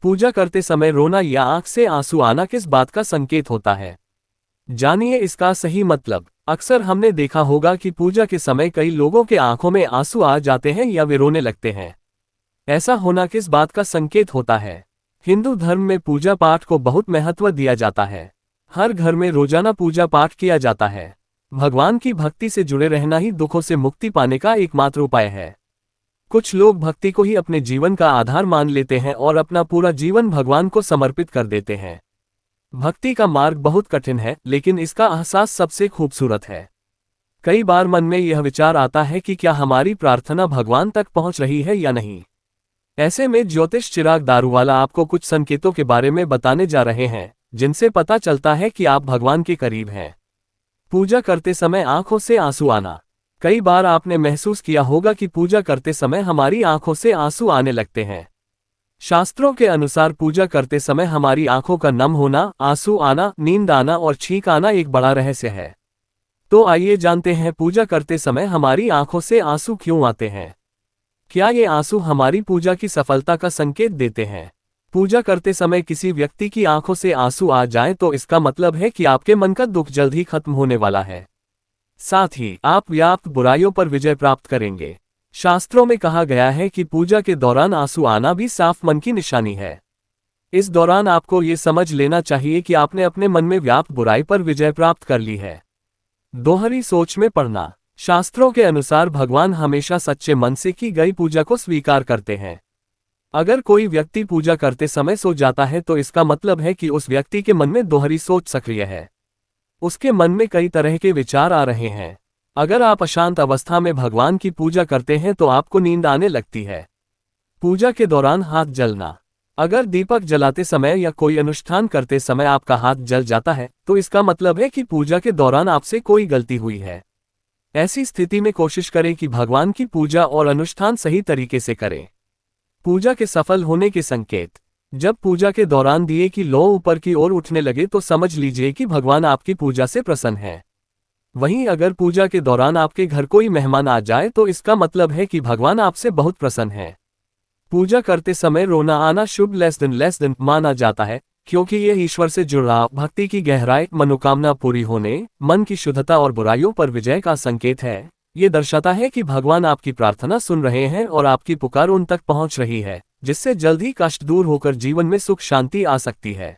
पूजा करते समय रोना या आंख से आंसू आना किस बात का संकेत होता है? जानिए इसका सही मतलब। अक्सर हमने देखा होगा कि पूजा के समय कई लोगों के आंखों में आंसू आ जाते हैं या वे रोने लगते हैं। ऐसा होना किस बात का संकेत होता है? हिंदू धर्म में पूजा पाठ को बहुत महत्व दिया जाता है। हर घर में रोजाना पूजा पाठ किया जाता है। भगवान की भक्ति से जुड़े रहना ही दुखों से मुक्ति पाने का एकमात्र उपाय है। कुछ लोग भक्ति को ही अपने जीवन का आधार मान लेते हैं और अपना पूरा जीवन भगवान को समर्पित कर देते हैं। भक्ति का मार्ग बहुत कठिन है, लेकिन इसका एहसास सबसे खूबसूरत है। कई बार मन में यह विचार आता है कि क्या हमारी प्रार्थना भगवान तक पहुंच रही है या नहीं। ऐसे में ज्योतिष चिराग दारूवाला आपको कुछ संकेतों के बारे में बताने जा रहे हैं, जिनसे पता चलता है कि आप भगवान के करीब हैं। पूजा करते समय आंखों से आंसू आना। कई बार आपने महसूस किया होगा कि पूजा करते समय हमारी आंखों से आंसू आने लगते हैं। शास्त्रों के अनुसार पूजा करते समय हमारी आंखों का नम होना, आंसू आना, नींद आना और छींक आना एक बड़ा रहस्य है। तो आइए जानते हैं पूजा करते समय हमारी आंखों से आंसू क्यों आते हैं। क्या ये आंसू हमारी पूजा की सफलता का संकेत देते हैं? पूजा करते समय किसी व्यक्ति की आंखों से आंसू आ जाएं तो इसका मतलब है कि आपके मन का दुख जल्द ही खत्म होने वाला है। साथ ही आप व्याप्त बुराइयों पर विजय प्राप्त करेंगे। शास्त्रों में कहा गया है कि पूजा के दौरान आंसू आना भी साफ मन की निशानी है। इस दौरान आपको ये समझ लेना चाहिए कि आपने अपने मन में व्याप्त बुराई पर विजय प्राप्त कर ली है। दोहरी सोच में पड़ना। शास्त्रों के अनुसार भगवान हमेशा सच्चे मन से की गई पूजा को स्वीकार करते हैं। अगर कोई व्यक्ति पूजा करते समय सो जाता है तो इसका मतलब है कि उस व्यक्ति के मन में दोहरी सोच सक्रिय है। उसके मन में कई तरह के विचार आ रहे हैं। अगर आप अशांत अवस्था में भगवान की पूजा करते हैं तो आपको नींद आने लगती है। पूजा के दौरान हाथ जलना। अगर दीपक जलाते समय या कोई अनुष्ठान करते समय आपका हाथ जल जाता है तो इसका मतलब है कि पूजा के दौरान आपसे कोई गलती हुई है। ऐसी स्थिति में कोशिश करें कि भगवान की पूजा और अनुष्ठान सही तरीके से करें। पूजा के सफल होने के संकेत। जब पूजा के दौरान दिए की लौ ऊपर की ओर उठने लगे तो समझ लीजिए कि भगवान आपकी पूजा से प्रसन्न है। वहीं अगर पूजा के दौरान आपके घर कोई मेहमान आ जाए तो इसका मतलब है कि भगवान आपसे बहुत प्रसन्न है। पूजा करते समय रोना आना शुभ लेस देन माना जाता है, क्योंकि यह ईश्वर से जुड़ाव, भक्ति की गहराई, मनोकामना पूरी होने, मन की शुद्धता और बुराइयों पर विजय का संकेत है। ये दर्शाता है कि भगवान आपकी प्रार्थना सुन रहे हैं और आपकी पुकार उन तक पहुंच रही है, जिससे जल्द ही कष्ट दूर होकर जीवन में सुख शांति आ सकती है।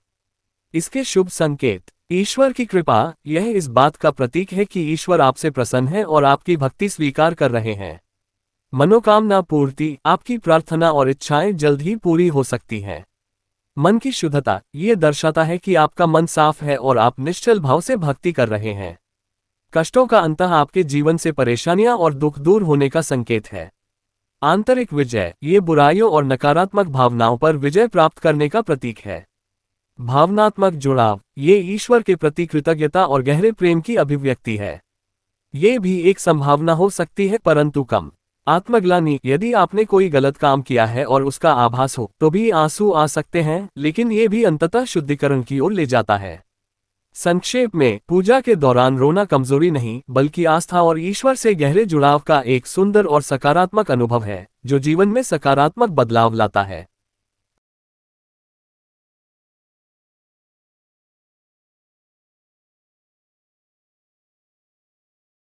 इसके शुभ संकेत। ईश्वर की कृपा। यह इस बात का प्रतीक है कि ईश्वर आपसे प्रसन्न है और आपकी भक्ति स्वीकार कर रहे हैं। मनोकामना पूर्ति। आपकी प्रार्थना और इच्छाएं जल्द ही पूरी हो सकती हैं। मन की शुद्धता। ये दर्शाता है कि आपका मन साफ है और आप निश्चल भाव से भक्ति कर रहे हैं। कष्टों का अंत आपके जीवन से परेशानियां और दुख दूर होने का संकेत है। आंतरिक विजय। ये बुराइयों और नकारात्मक भावनाओं पर विजय प्राप्त करने का प्रतीक है। भावनात्मक जुड़ाव। ये ईश्वर के प्रति कृतज्ञता और गहरे प्रेम की अभिव्यक्ति है। ये भी एक संभावना हो सकती है, परंतु कम। आत्मग्लानि। यदि आपने कोई गलत काम किया है और उसका आभास हो तो भी आंसू आ सकते हैं, लेकिन ये भी अंततः शुद्धिकरण की ओर ले जाता है। संक्षेप में, पूजा के दौरान रोना कमजोरी नहीं, बल्कि आस्था और ईश्वर से गहरे जुड़ाव का एक सुंदर और सकारात्मक अनुभव है, जो जीवन में सकारात्मक बदलाव लाता है।